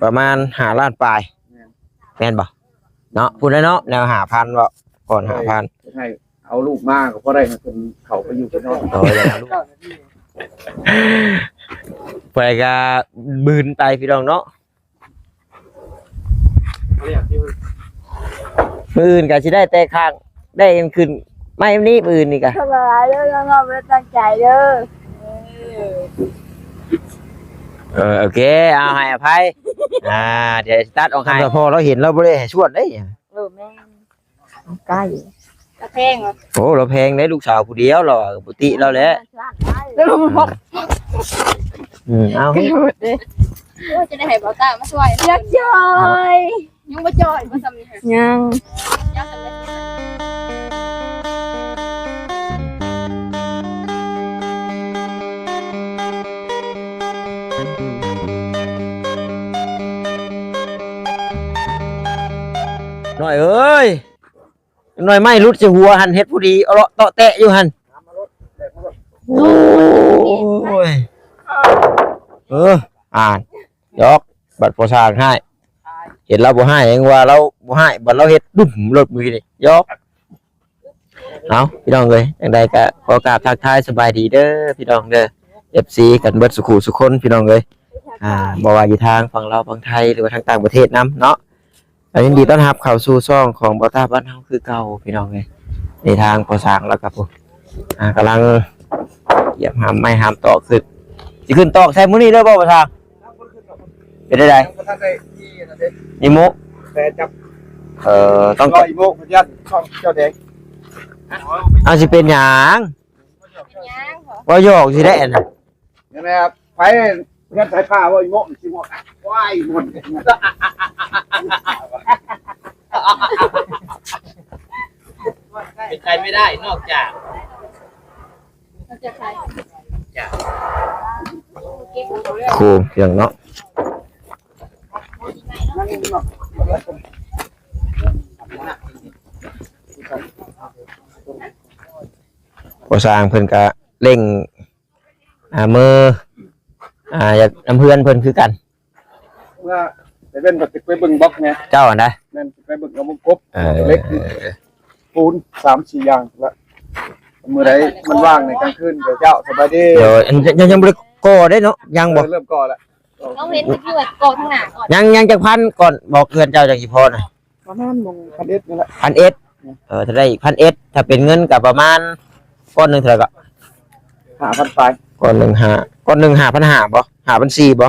ประมาณ5 ล้านปลายแม่นบ่เนาะพูดได้เนาะแนว5,000บ่ก่อน5,000ให้เอาลูกมากก็ได้เพิ่นเขาไปอยู่กันเนาะโอ้ยลูกไปก็บืนไปพี่น้องเนาะมื้ออื่นก็สิได้แต่ข้างได้กันขึ้นไม่นี้มื้ออื่นนี่ก็ทำอะไรเด้อน้องๆไม่ตั้งใจเด้อโอเคเอาให้อภัยเดี๋ยวตัดออกให้พอเราเห็นเราบ่ได้ให้ชวดได้แม่ใกล้กระแพงโอ้เราแพงได้ลูกสาวผู้เดียวเราปกติเราแหละเอาจะได้ให้บ่าวตามาช่วยยักจอยยังบ่จอยบ่ซ้ำยังหน่อยเอ้ยหน่อยไม่รุดจะหัวหันเฮ็ดผู้ดีเอาเลาะเตาะแตะอยู่หันโอ้ยยกบัตรประชาชนให้เห็นเราบ่ให้เองว่าเราบ่ให้บัตรเราเฮ็ดดุ่มรถมือนี่ยกเอาพี่น้องเลยจังใดก็ขอกราบทักทายสบายดีเด้อพี่น้องเด้อ FC กันเบิดสุขุสุคนพี่น้องเลยบ่ว่าอยู่ทางฝั่งลาวฝั่งไทยหรือว่าทางต่างประเทศนำเนาะยินดีต้อนรับเข้าสู่ช่องของบ่าวตาบ้านเฮาคือเก่าพี่น้องเลยในทางพอสร้างแล้วครับผมกำลังเหยียบหามไม่หามตอกขึ้นสิขึ้นตอกใส่มื้อนี้เด้อบ่บ่ทางเป็นได้อีโมแต่จับต้องอีโมพยัญช่องเจ้าแดงเอาสิเป็นหยังว่าโยกสิได้น่ะนั่นแหละครับไปเงินสายผ้าว่าอีโมสิโมว้ายหมดเป็นใครไม่ได้นอกจากใครครูเพียงเนาะพอสร้างเพิ่นก็เร่งมืออยากนำเพื่อนเพิ่นคือกันว่าไปเป็นแบบไปเบิ่งบล็อกไงเจ้าอันใดนั่นไปเบิ่งเอาวงกบเล็กปูน3-4อย่างละมื้อใดมันว่างในกลางคืนเดี๋ยวเจ้าสบายดีเดี๋ยวยังบ่ได้ก่อได้เนาะยังบ่เริ่มก่อแล้วต้องเว้นที่ว่าก่อข้างหน้าก่อนยังจักพันก่อนบอกเพื่อนเจ้าจักสิพอน่ะประมาณ1,000นี่แหละ1,000ถ้าได้อีก1,000ถ้าเป็นเงินก็ประมาณก้อนนึงเท่าไหร่ก็5,000ปลายก้อนนึง5,500บ่5,400บ่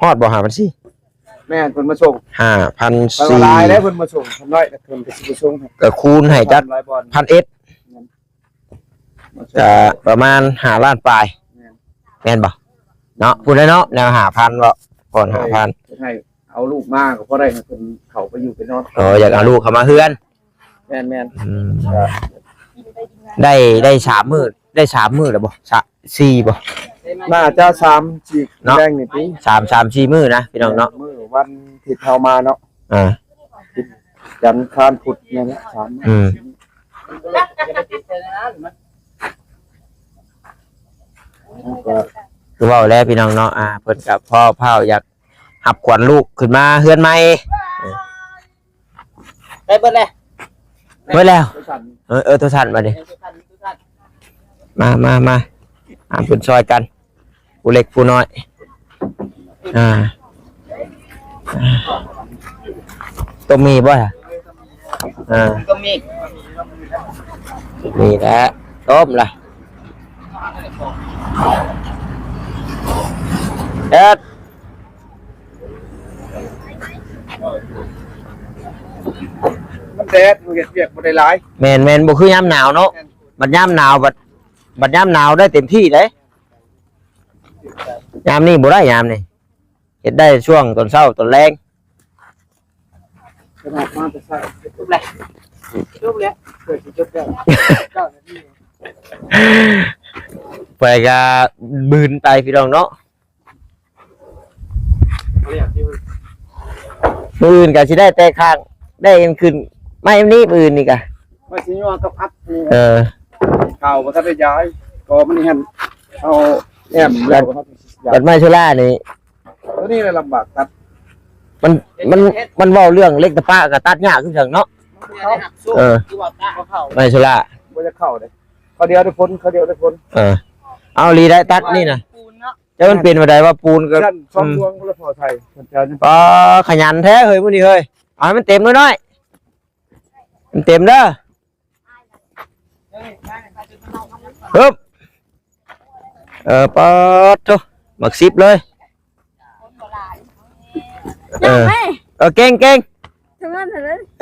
ฮอดบ่5,400แม่เพิ่นมาส่ง5,400ลายแล้วเพิ่นมาส่งทำน้อยเพิ่นไปส่งก็คูณให้จัก1,000ก็ประมาณ5 ล้านปลายแม่นบ่เนาะพูดได้เนาะแนว5,000บ่ก่อน5,000ให้เอาลูกมากก็ได้เพิ่นเขาไปอยู่ไปนอนอยากเอาลูกเข้ามาเฮือนแม่นได้3 มื้อได้3 มื้อแล้วบ่4บ่น่าจะ3-4แรงนี่ติ3-4 มื้อนะพี่น้องเนาะมื้อวันที่เฮามาเนาะจันทร์คานพุธนี่แหละ3คือว่าแล้วพี่น้องเนาะเพิ่นกับพ่อเผาอยากหับขวัญลูกขึ้นมาเฮือนใหม่ได้เบิดแล้วตัวสั่นมาดิมาเพิ่นซอยกันผู้เล็กผู้น้อยต้มมีบ่ล่ะต้มมีแหละต้มล่ะมันแดดมันเปียกบ่ได้หลายแม่นบ่คือยามหนาวเนาะบัดยามหนาวบัดยามหนาวได้เต็มที่เด้ยามนี้บ่ได้ยามนี่เฮ็ดได้ช่วงตอนเช้าตอนแลงขนาดมาแต่ใส่จบแล้วเกิดจบแล้วไปก็บืนไปพี่น้องเนาะมื้ออื่นก็สิได้แต่ข้างได้กันขึ้นไม่นี้มื้ออื่นนี่ก็ว่าสิย่อกับอัดนี่ข่าวบ่ทันได้ย้ายก็มันหั่นเอาแอมแล้วบัดไม้ชุล่านี่ ตัวนี้เลยลำบากตัด มันเว้าเรื่องเล็กตะปะกับตัดยากคือจังเนาะไม่ใช่ละ บ่จะเข้าเลยเขาเดียวได้พ้นเขาเดียวได้พ้น เอาลีได้ตัดนี่นะจะมันเป็นมาได้ว่าปูนก็ ชั้นสองดวงแล้วพอไทยมันจะ ขยันแท้เฮ้ยมื้อนี้เฮ้ยเอาให้มันเต็มน้อยๆมันเต็มเด้อปึ๊บปอดโตหมักซิบเลยเก่งทำงานเถ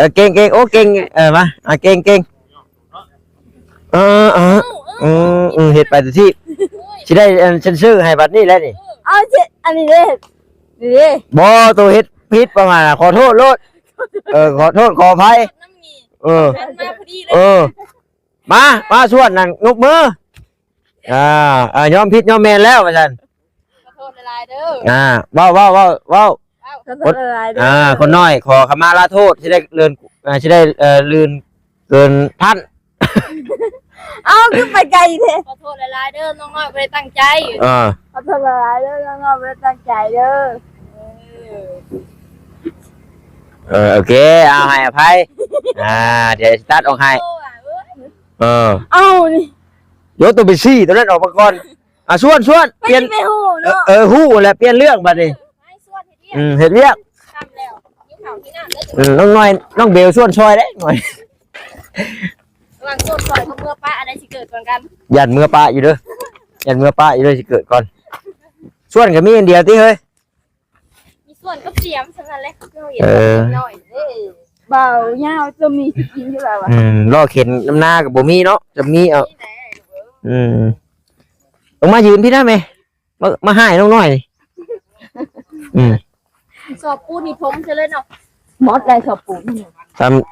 อะ เก่งโอ้เก่งมาเก่งเฮ็ดไปแต่ที่สิได้ฉันซื้อให้บัดนี้แล้วนี่ เอาเจ็ดอันนี้เลยนี่ บ่ตัวเฮ็ดผิดประมาณน่ะขอโทษโลดขอโทษขออภัยมาส่วนนั่นยกมือยอมผิดยอมแม่นแล้วว่าซั่น ขอโทษหลายๆเด้อ ว้าว ขอโทษหลายๆเด้อ คนน้อยขอขมาลาโทษที่ได้เลื่อนที่ได้ลืนเกินท่าน เอาขึ้นไปไกลเถอะขอโทษหลายๆเด้อน้องน้อยไม่ได้ตั้งใจขอโทษหลายๆเด้อน้องน้อยไม่ได้ตั้งใจเด้อโอเคเอาให้อภัยเดี๋ยวตัดออกให้เอานี่โยตัวไปซี่ตัวนั้นออกมาก่อนส่วนเปลี่ยนไม่หูเนาะหู้แหละเปลี่ยนเรื่องบัดนี้เฮ็ดเรียกน้องน้อยน้องเบลส่วนซอยได้หน่อยหลังส่วนซอยเขาเมื่อป้าอะไรสิเกิดก่อนกันยันเมื่อป้าอยู่เด้อสิเกิดก่อนส่วนก็มีอันเดียวติเฮ้ยมีส่วนก็เตรียมฉะนั้นแหละหน่อยเบายาวจะมีสิกินอยู่แล้วรอเข็นน้ำหน้ากับบ่มีเนาะจะมีต้องมายืนพี่ได้ไหมมาให้น้องน้อยสอบปูนี่ผมจะเล่นเนาะมดได้สอบปูนี่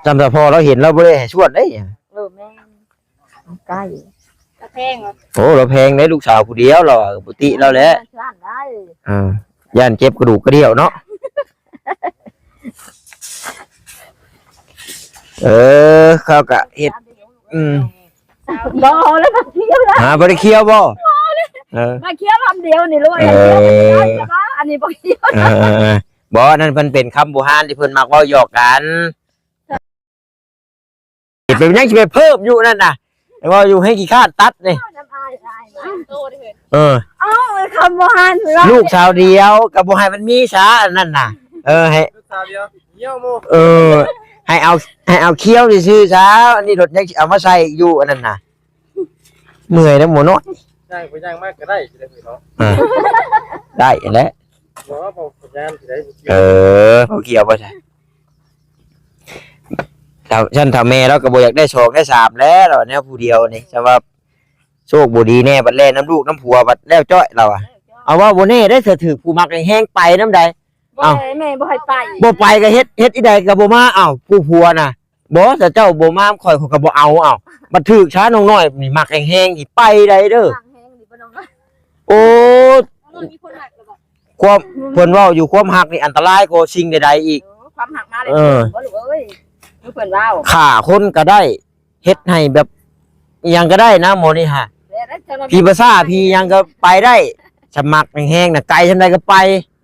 จำแต่พอเราเห็นเราบ่ได้ชวดได้แม่ใกล้กระแพงโอ้เราแพงได้ลูกสาวผู้เดียวเราปกติเราแหละย่านเจ็บกระดูกกระเดี่ยวเนาะเขากะเห็ดบ่แล้วมาเคี้ยวแล้วบ่ได้เคี้ยวบ่มาเคี้ยวคำเดียวนี่รู้อันนี้บ่เคี้ยวบ่นั่นเพิ่นเป็นคำโบราณที่เพิ่นมักเว้าหยอกกันเป็นยังสิไปเพิ่มอยู่นั่นน่ะเว้าอยู่ให้ขี้คร้านตัดนี่คำโบราณลูกสาวเดียวกับบ่ให้มันมีซะนั่นน่ะให้ลูกสาวเดียวเหี่ยวโมให้เอาเคี้ยวซื่อๆซะอันนี้รถยังสิเอามาใส่อยู่อันนั้นน่ะเมื่อยแล้วหมอน้อยย่างไปย่างมากก็ได้สิได้เนาะได้แหละบ่ว่าบ่ย่างสิได้เขาเกี่ยวบ่ใช่ฉันทำแม่แล้วก็บ่อยากได้โชคได้สามแล้วเราเนี่ยผู้เดียวนี่ใช่ว่าโชคบ่ดีแน่บัดแลน้ำลูกน้ำผัวบัดแล้วจ้อยเราเอาว่าบ่แน่ได้เสือถือผู้มักแห้งไปน้ำใดแม่บ่ให้ไปบ่ไปก็เฮ็ดอีใดก็บ่มาผู้ผัวน่ะบ่แต่เจ้าบ่มาข่อยก็บ่เอาบัดถือช้าน้องน้อยนี่มักแห้งๆนี่ไปได้เด้อโอ้ความเพิ่นเว้าอยู่ความหักนี่อันตรายกว่าสิ่งใดๆอีกความหักมาเลยบ่ลูกเอ้ยเพิ่นเว้าฆ่าคนก็ได้เฮ็ดให้แบบหยังก็ได้นะหมอนี่ฮะพี่ภาษาพี่ยังก็ไปได้สมัครแห้งๆน่ะไกลซั่นใดก็ไป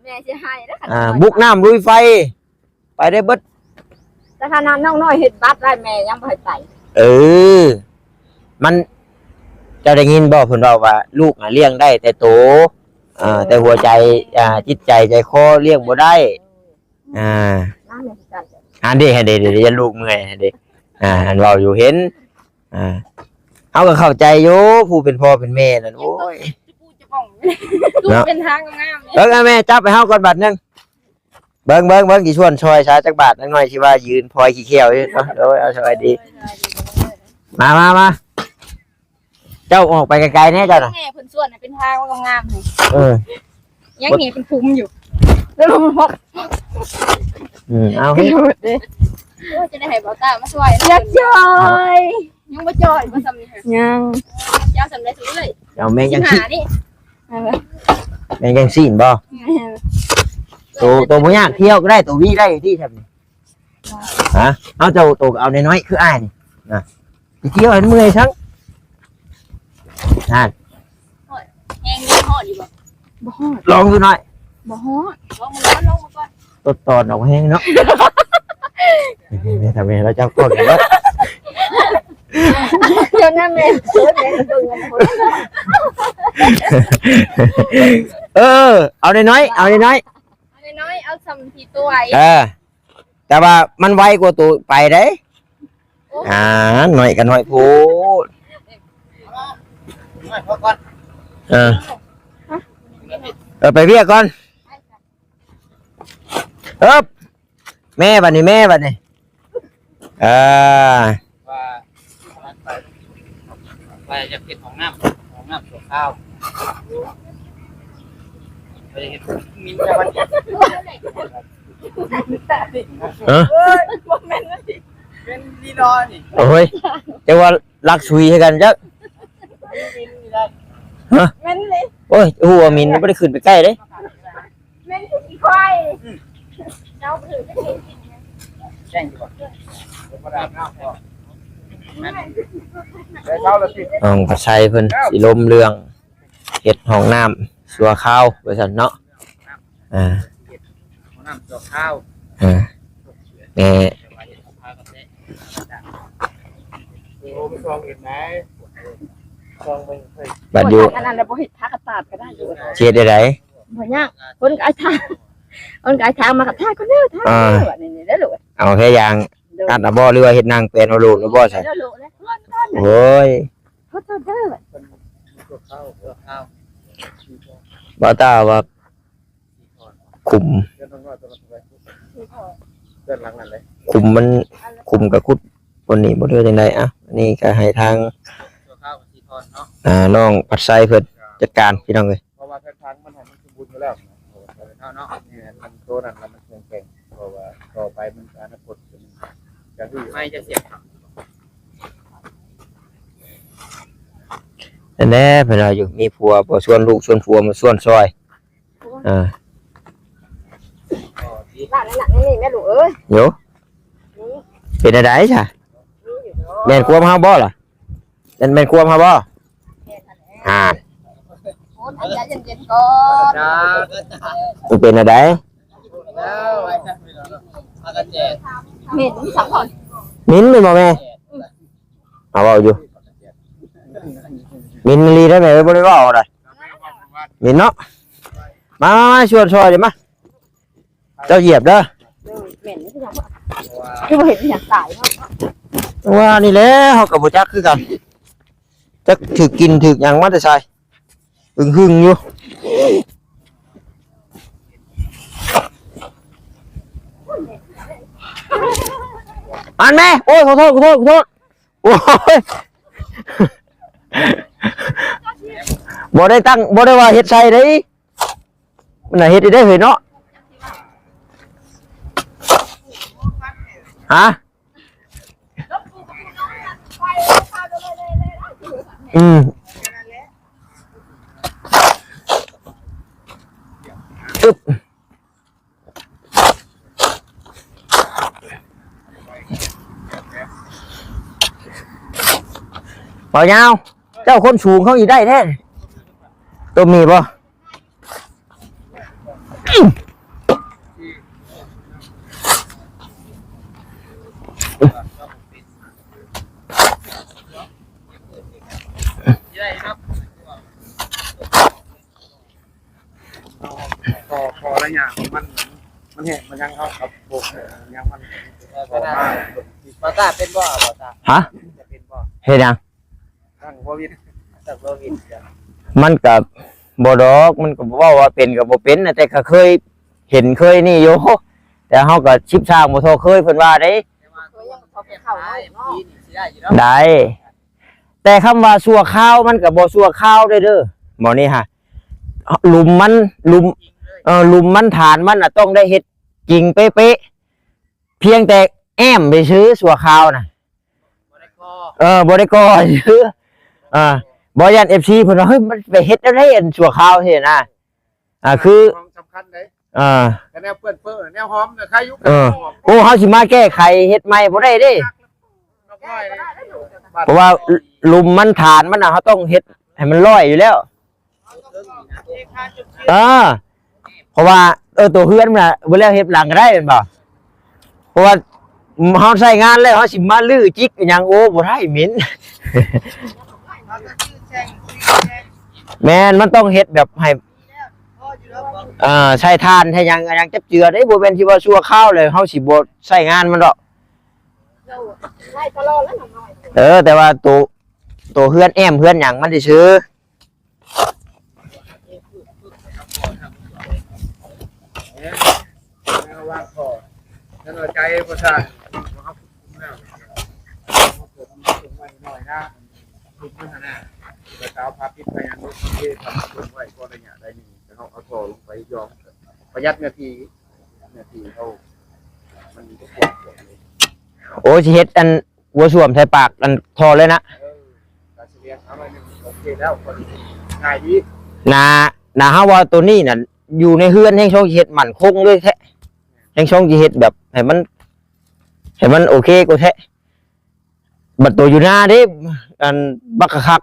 แม่สิให้แล้วบุกน้ำลุยไฟไปได้เบิดแต่ขนาดน้องน้อยเฮ็ดบัตรได้แม่ยังบ่ให้ไปมันจะได้ยินบ่เพิ่นเว้าว่าลูกเลี้ยงได้แต่โตแต่หัวใจจิตใจใจคอเลี้ยงบ่ได้อันนี้ให้เดี๋ยวลูกเมื่อยเด้อันเว้าอยู่เห็นเอาก็เข้าใจอยู่ผู้เป็นพ่อเป็นแม่นั่นโอ้ยดูเป็นทางงามแม่จับไปเฮาก่อนบาทนึงเบิ่งกี่ชวนซอยช้าจักบาทหน่อยสิว่ายืนพลอยขี้เขียวอยู่เนาะเดี๋ยวเอาสวัสดีมาเจ้าออกไปไกลๆแน่เจ้าน่ะแม่เพิ่นส่วนเป็นทางงามเลยยังเห็นเป็นภูมิอยู่แล้วมันพกเอาให้จะได้ให้บ่ตามาช่วยยักจอยยังบ่จอยบ่ซ้ำนี่ยังยาวสำได้ซื้อเลยเอาแม่งยังสินี่แม่งยังสิบ่ตัวบ่ยากเที่ยวก็ได้ตัววิ่งได้ที่ทำนี่เอาเจ้าตัวเอาน้อยๆคืออ้ายนี่นะเที่ยวเห็นเมื่อยซังนั่นแห้งนี่ฮอดอยู่บ่ลองดูหน่อย บ่ฮอดลงมาก่อน ต้นตอนออกแห้งเนาะนี่ทำไมเราจับกล้องกันเนาะ เดี๋ยวนั่นแม่เบิ่งเอาน้อยเอาน้อย น้อยเอาสำทีตัวไว้ แต่ว่ามันไวกว่าตัวไปได้หน่อยกันหน่อยพูดไปเรียกก่อนแม่บัดนี้ว่าไปจะเก็บของน้ำตัวข้าวไปเห็นมินจะวันนี้เป็นดีนอนนี่ โอ้ยแต่ว่ารักซุยให้กันจัก แม่นเลย โอ้ยหัวมินไม่ได้ขึ้นไปใกล้เลย แม่นคือขี้ควายเจ้าถือจะกิน แจ้งดีกว่าเดี๋ยวประดาบน้ำพอ ได้เข้าแล้วสิ ห้องกระชัยเพิ่นสิลมเรื่องเฮ็ดห้องน้ำสัวข้าวว่าซั่นเนาะของน้ำตัวข้าว แม่ โอ้ไม่ซองเห็นไหมซองไม่เคย บัดอยู่ อันนั้นแล้วบ่เฮ็ดทากระตาดก็ได้อยู่ เฮ็ดได้ได บ่ยากคนกายทางมากับทาก็เด้อทานี่เด้อลูก เอาแค่ยางอัดบ่หรือว่าเฮ็ดนางเป็นเอาโลดบ่ใช่ เด้อลูกนะ โอ้ย เขาเด้อ ตัวข้าว บ่ตาว่าคุม เดินทางนอกตัวไปเดินหลังนั่นเลย คุมมันคุมกับคุดบนนี้บ่เด้อจังไดอ่ะอันนี้ก็ให้ทาง ตัวข้าวกับสีทอนเนาะ น้องปัดไซเพิ่นจัดการพี่น้องเอ้ย เพราะว่าทางมันหันมันสมบูรณ์ไปแล้ว ข้าวเนาะ นี่มันโตนั่นแล้วมันแข็งเพราะว่าต่อไปมันอนาคตจะดื้อ ไม่จะเสียบ นั่นแหละเพิ่นว่าอยู่มีผัวบ่ชวนลูกชวนผัวมาชวนซอยอ๋อดี บ้านนั่นนี่แม่ลูกเอ้ย โยเป็นอะไรจ้ะแม่นควมเฮาบ่ล่ะแม่นควมเฮาบ่โอ่าอ้ใจเย็นๆก่อน จ้า มันเป็นอะไร แล้วไว้ครับพากันแจก เม็ดสังก่อน มิ้นเป็นบ่แม่เอาเว้าอยู่มิ้นลีได้แม่บ่ได้เว้าได้มิ้นเนาะมาชวนซอยดิมาเจ้าเหยียบเด้อ เหม็นคือยังคือบ่เห็นอย่างตายเนาะ ว่านี่แหละเฮาก็บ่จักคือกันจักถึกกินถึกหยังมาแต่ไสหึงอยู่อันแม่โอ้ยขอโทษโอ้ยบ่ได้ตั้งบ่ได้ว่าเฮ็ดใส่เด้มันน่ะเฮ็ดได้เฮ้ยเนาะฮะอึ๊บเปล่ายาวเจ้าคนสูงเขาอีกได้แท้ตัวมีป่ะพอแล้วอย่างมันแห้งมันยังเข้ากับโบกยังมันพอมาก บอตาเป็นบ่บอตา ฮะ จะเป็นบ่ เฮ็ดยัง ตั้งพอวิน จากโลวิน มันกับบ่ดอกมันก็บ่ว่าเป็นกับบ่เป็นนะแต่ก็เคยเห็นเคยนี่อยู่แต่เฮาก็ชิบชางบ่โทเคยเพิ่นว่าเด้ ได้ แต่คำว่าสัวข้าวมันก็บ่สัวข้าวเด้อหมอนี่ฮะหลุมมันหลุมมันฐานมันน่ะต้องได้เฮ็ดจริงเป๊ะๆเพียงแต่แอมไปซื้อสัวข้าวน่ะบ่ได้ก่อซื้อบ่ยัน FC เพิ่นว่าเฮ้ยมันไปเฮ็ดได้อันสัวข้าวเฮ็ดนะคือสำคัญเลย อ่า แนวเปื้อนแนวหอมเนี่ยใครยุบ โอ้เฮาสิมาแก้ไขเฮ็ดใหม่บ่ได้เด้เพราะว่าหลุมมันฐานมันน่ะเฮาต้องเฮ็ดให้มันลอยอยู่แล้วพ ราะว่าตัวเฮือนมันน่ะบ่แล้วเฮ็ดหลังก็ได้แม่นบ่เพราะว่าเฮาใช้งานแล้วเฮาสิมาลื้อจิกอิหยังโอ้บ่ได้เหม็น แม่นมันต้องเฮ็ดแบบให้ใช้ทานให้ยังจับเจือได้บ่แม่นที่ว่าชั่วข้าวเลยเฮาสิบ่ใช้งานมันดอกแต่ว่าตัวเฮือนแอมเฮือนหยังมันสิซื้อว่างพอแล้วเราใจประชาครับผมไว้หน่อยนะคุณพัฒนาแต่สาวพาพิษไปยังรถที่ทำลงไว้ก็ระยะได้นี่แต่เขาเอาโซ่ลงไปยอมประหยัดนาทีเขามันก็ปวดเลยโอ้สิเฮ็ดอันหัวสวมใส่ปากอันทอเลยนะการเสียงเอาไว้นึงโอเคแล้วคนง่ายดีนาฮาว่าตัวนี้น่ะอยู่ในเฮือนแห่งช่องเฮ็ดมั่นคงเลยแท้แห่งช่องสิเฮ็ดแบบให้มันโอเคกว่าแท้บัดตัวอยู่หน้าเด้อันบักคัก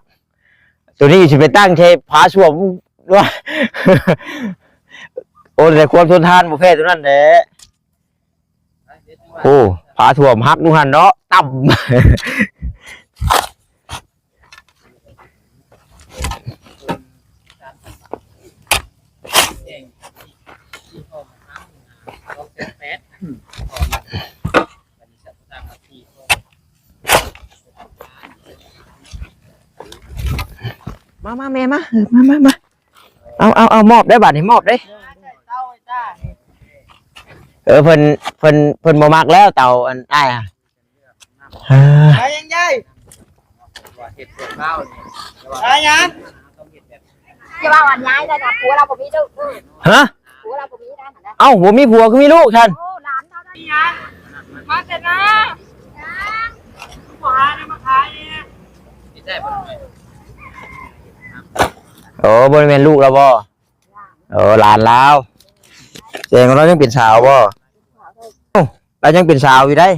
ตัวนี้สิไปตั้งใช้ผาสวมว่า โอ้แต่ความทนทานบ่แพ้ตัวนั้นแหละโอ้ผาถ่วมฮักดูหั่นเนาะต่ำ มาแม่มาเอามอบได้บัดนี้มอบได้เพิ่นบ่มักแล้วเต่าอันอ้ายอ่ะยังไงเห็ดเสียข้าวนี่ยังจะว่าวันย้ายได้นะผัวเราบ่มีลูกฮะผัวเราบ่มีได้หั่นนะเอ้าบ่มีผัวคือมีลูกท่านโอ้หลานเท่านั้นยังมาแต่นะผัวนี่มาขายนี่ได้บ่ โอ้บ่แม่นลูกแล้วบ่หลานแล้วเสียงของเรายังเป็นสาวบ่เรายังเป็นสาวอยู่ได้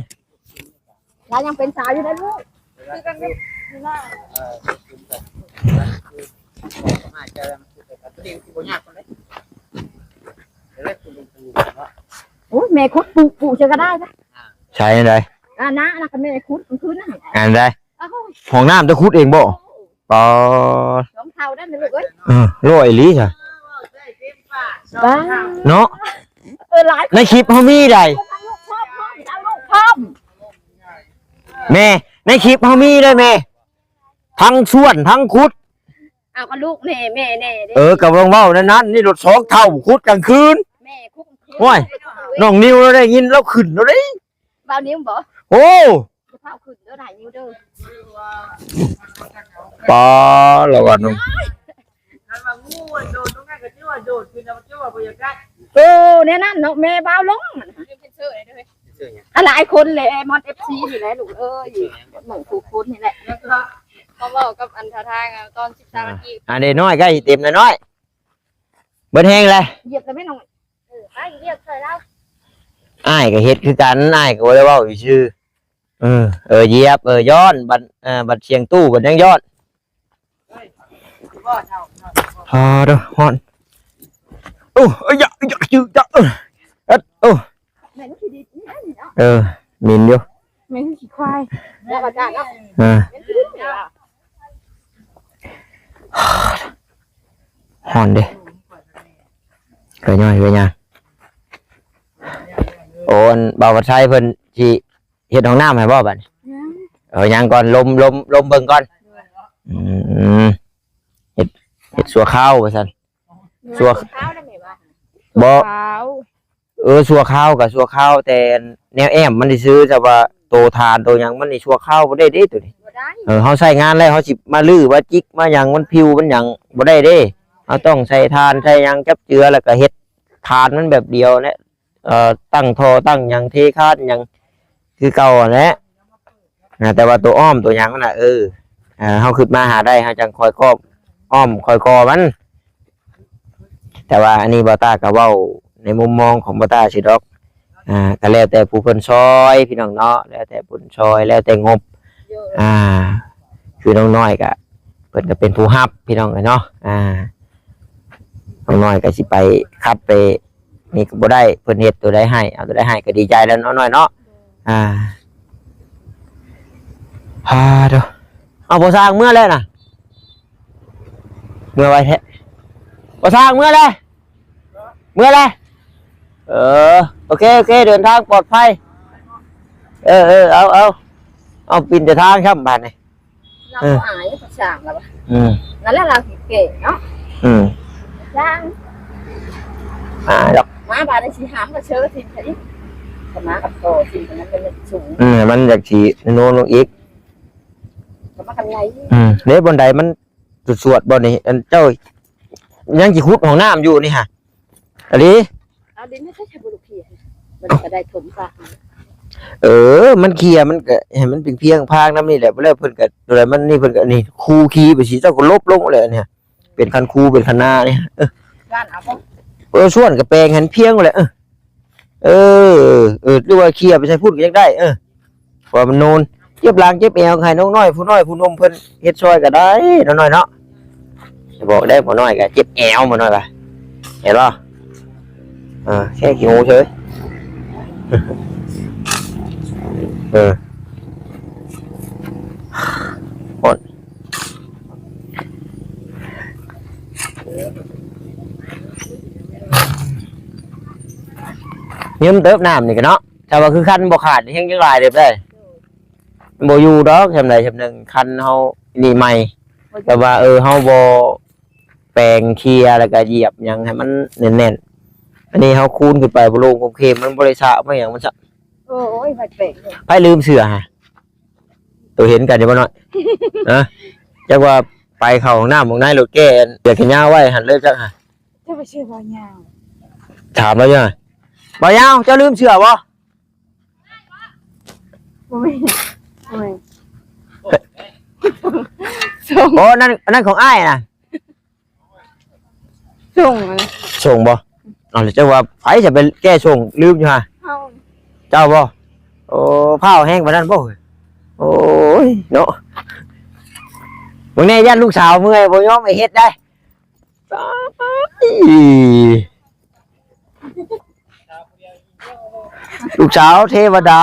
เรายังเป็นสาวอยู่ได้ลูกคือกันนี่น่ามาเจอมันคือแบบนี้บ่ยากคนเลยโอ้แม่คุดปูจะก็ได้จ้ะใช่ได้นะก็แม่คุดคืนน่ะได้ห้องน้ำจะคุดเองบ่ปอสองเท่าได้มั้ยลูกเอ้ยโลอีหลีจ้ะเนาะในคลิปเฮามีได้แม่ในคลิปเฮามีได้แม่ทั้งส่วนทั้งคุดเอาก็ลูกแม่แน่กับวงเว้านั้นนี่รถ2เท่าคุดกลางคืนแม่คุดโอ้ยน้องนิวเราได้ยินแล้วขึ้นแล้วเด้บ่าวนิ้วบ่โอ้เท่าขึ้นเด้อได้นิ้วเด้อปอแล้วว่าน้องเนี่ยนั่นเนาะแม่บ่าวลงหลายคนเลยมอน FC นี่แหละลูกเอ้ยเหมือนทุกคนนี่แหละเขาบอกกับอันทางตอน13นาทีเด็กน้อยใกล้เต็มน้อยเบิดแห้งเลยเหยียบเลยแม่น้องไปเหยียบใส่แล้วอ้ายก็เฮ็ดคือกันอ้ายก็บ่ได้เว้าอยู่ชื่อเหยียบย้อนบัดเชียงตู้บัดยังย้อนเด้อฮ้อนอย่าจืดมินอยู่แม่นขี้ควายแล้วก็จ้าเนาะฮ้อนเด้เคยย่อยโอ้นบ่าววัดชัยเพิ่นสิเฮ็ดห้องน้ำให้บ่บัดยังก่อนลมเบิ่งก่อนเฮ็ดสัวข้าวว่าซั่นสัวข้าวได้มั้ยบ่สัวข้าวกับสัวข้าวแต่แนวแอมมันสิซื้อแต่ว่าโตทานโตหยังมันนี่สัวข้าวบ่ได้เด้ตัวนี้เฮาใช้งานแล้วเฮาสิมาลื้อว่าจิกมาหยังมันพิวมันหยังบ่ได้เด้เฮาต้องใส่ทานใส่หยังจับเจือแล้วก็เฮ็ดทานมันแบบเดียวเนี่ยตั้งท่อตั้งหยังเทคาดหยังคือเก่าแหละแต่ว่าตัวอ้อมตัวหยังน่ะเฮาขึ้นมาหาได้เฮาจังคอยครอบอ้อมคอยกอมันแต่ว่าอันนี้บ่ตาก็เว้าในมุมมองของบ่ตาสิดอกก็แล้วแต่ผู้เพิ่นซอยพี่น้องเนาะแล้วแต่ผู้ซอยแล้วแต่งบคือน้องน้อยก็เพิ่นก็เป็นผู้รับพี่น้องเนาะน้องน้อยก็สิไปขับไป นี่ก็บ่ได้เพิ่นเฮ็ดตัวใดให้เอาตัวใดให้ก็ดีใจแล้วน้อยๆเนาะเด้อเอาบ่สร้างเมื่อแล้วน่ะเมื่อไว้แท้บ่สร้างเมื่อแล้วโอเคเดินทางปลอดภัยเอาปินแต่ทางครับบ้านนี่ เราอายภาษาแล้ววะนั่นแหละเราเก่งเนาะย่างดอกมาบ้านในสีหามมาเชิญทีมนี้กับมากับโตทีมนั้นเป็นสูงมันอยากสีโน่นลงอีกกับมากันไงเด้บนใดมันสวดบนนี้เจ้ายังจีคุดของน้ำอยู่นี่ฮะอันนี้เอาดินไม่ใช่ชาบุรุษเพียมันจะได้ถมปะมันเคลียมันก็เห็นมันเพียงพางน้ำนี่แหละเวลาเพิ่นก็อะไรมันนี่เพิ่นก็นี่คูคีไปสิเจ้าก็ลบลงเลยเนี่ยเป็นคันคูเป็นคันนาเนี่ยร้านเอาส่วนกับแปลงหันเพียงเลยหรือว่าเคลียไปใช้พูดก็ยังได้พอมันโนนเจ็บหลังเจ็บเอวใครน้องน้อยผู้น้อยผู้นมเพิ่นเฮ็ดซอยก็ได้น้อยเนาะจะบอกได้ผู้น้อยก็เจ็บเอวมาหน่อยป่ะเห็นป่ะแค่ขี้งูเฉยหมดยืมเติบน้ำนี่กันเนาะแต่ว่าคือคันบ่ขาดยังลายเด็บได้บ่อยู่ดอกจำใดจำหนึ่งคันเฮานี่ใหม่แต่ว่าเฮาบ่แปลงเคลียแล้วก็เหยียบยังให้มันแน่นๆอันนี้เฮาคูนขึ้นไปบ่ลงโอเคมันบ่ได้สะบ่หยังมันสะโอ้ยไปเป๊ะไปลืมเสื้อฮะตัวเห็นกันอยู่บ่น้อยจักว่าไปเข้าห้องน้ำของนายรถแก่เดี๋ยวขยาไว้หั่นเลยจักฮะจะไปเชื่อบ่ยาวถามแล้วยังบ่ยาวเจ้าลืมเสื้อบ่โอ้นั่นของอ้ายน่ะส่งบ่เจ้าว่าไผจะไปแก้ส่งลืมอยู่ฮะเจ้าบ่โอ้ผ้าแห้งบ่นั่นบ่โอ้ยเนาะมื้อนี้ญาติลูกสาวเมื่อยบ่ยอมไปเฮ็ดได้ลูกสาวเทวดา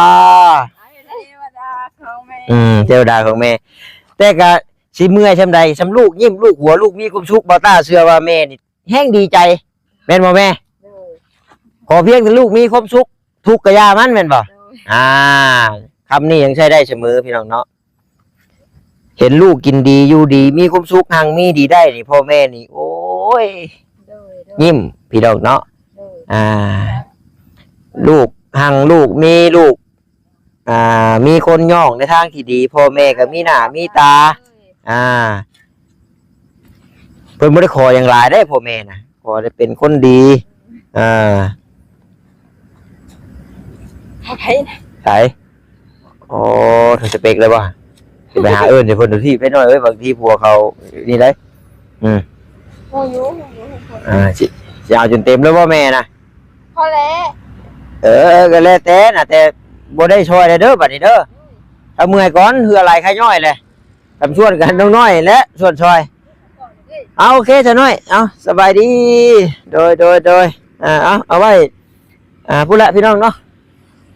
เทวดาของแม่แต่ก็สิเมื่อยซำใดซำลูกยิ้มลูกหัวลูกมีความสุขบ่ต้าเชื่อว่าแม่นี่แฮงดีใจแม่นบ่แม่ขอเพียงแต่ลูกมีความสุขทุกข์ก็อย่ามันแม่นบ่คำนี้ยังใช้ได้เสมอพี่น้องเนาะเห็นลูกกินดีอยู่ดีมีความสุขหังมีดีได้นี่พ่อแม่นี่โอ้ยยิ้มพี่น้องเนาะลูกหังลูกมีลูกมีคนย่องในทางที่ดีพ่อแม่ก็มีหน้ามีตาเพิ่นบ่ได้ขออย่างหลายได้พ่อแม่นะขอได้เป็นคนดีใช่โอ้ถึงสเปกเลยป่ะไปหาเอิญเดี๋ยวเพิ่นดูที่ไปหน่อยบางทีผัวเขานี่ได้โอ้ยสิเอาจนเต็มแล้วว่าแม่นะพอแล้วก็แล้วแต่น่ะแต่บ่ได้ช่วยเด้อบัดนี้เด้อเอาเมื่อยก่อนเหือไหลใครย่อยเลยทำชวนกันน้อยๆและชวนช่วยเอาโอเคจะน้อยเอาสบายดีโดยเอาไว้พูดละพี่น้องเนาะ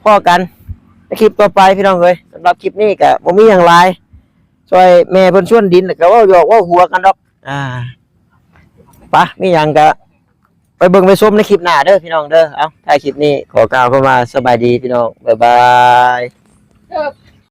พ่อกันในคลิปต่อไปพี่น้องเลยสำหรับคลิปนี้ก็บ่มีอย่างไรช่วยแม่เพิ่นชวนดินก็ว่าหยอกว่าหัวกันดอกปะมีอย่างก็ไปเบิ่งไปชมในคลิปหน้าเด้อพี่น้องเด้อเอาท้ายคลิปนี้ขอกล่าวเข้ามาสบายดีพี่น้องบ๊ายบาย